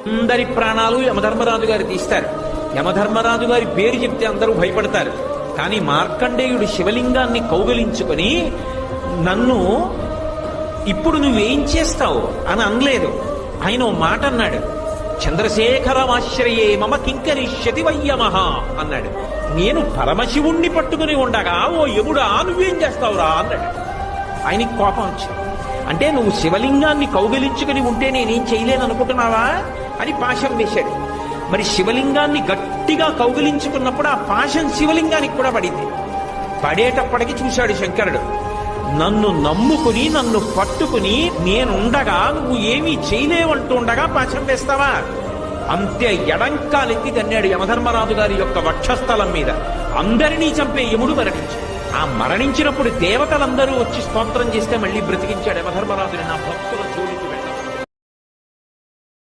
అందరి ప్రాణాలు యమధర్మరాజు గారు తీస్తారు. యమధర్మరాజు గారి పేరు చెప్తే అందరూ భయపడతారు. కానీ మార్కండేయుడు శివలింగాన్ని కౌగలించుకొని నన్ను ఇప్పుడు నువ్వేం చేస్తావు అని అనలేదు. ఆయన ఓ మాట అన్నాడు, చంద్రశేఖరమాశ్రయే మమ కింకరిష్యతి వయ్యమహ అన్నాడు. నేను పరమశివుణ్ణి పట్టుకుని ఉండగా ఓ యముడా నువ్వేం చేస్తావురా అన్నాడు. ఆయనకి కోపం వచ్చింది. అంటే నువ్వు శివలింగాన్ని కౌగలించుకుని ఉంటే నేనేం చేయలేను అనుకుంటున్నావా అని పాశం వేశాడు. మరి శివలింగాన్ని గట్టిగా కౌగిలించుకున్నప్పుడు ఆ పాశం శివలింగానికి కూడా పడింది. పడేటప్పటికి చూశాడు శంకరుడు, నన్ను నమ్ముకుని నన్ను పట్టుకుని నేనుండగా నువ్వు ఏమీ చేయలేవంటుండగా పాశం వేస్తావా? అంతే ఎడంకాలెత్తి తన్నాడు యమధర్మరాజు గారి యొక్క వక్షస్థలం మీద. అందరినీ చంపే యముడు మరణించాడు. ఆ మరణించినప్పుడు దేవతలందరూ వచ్చి స్తోత్రం చేస్తే మళ్ళీ బ్రతికించాడు యమధర్మరాజుని. నా భక్తుల చూడు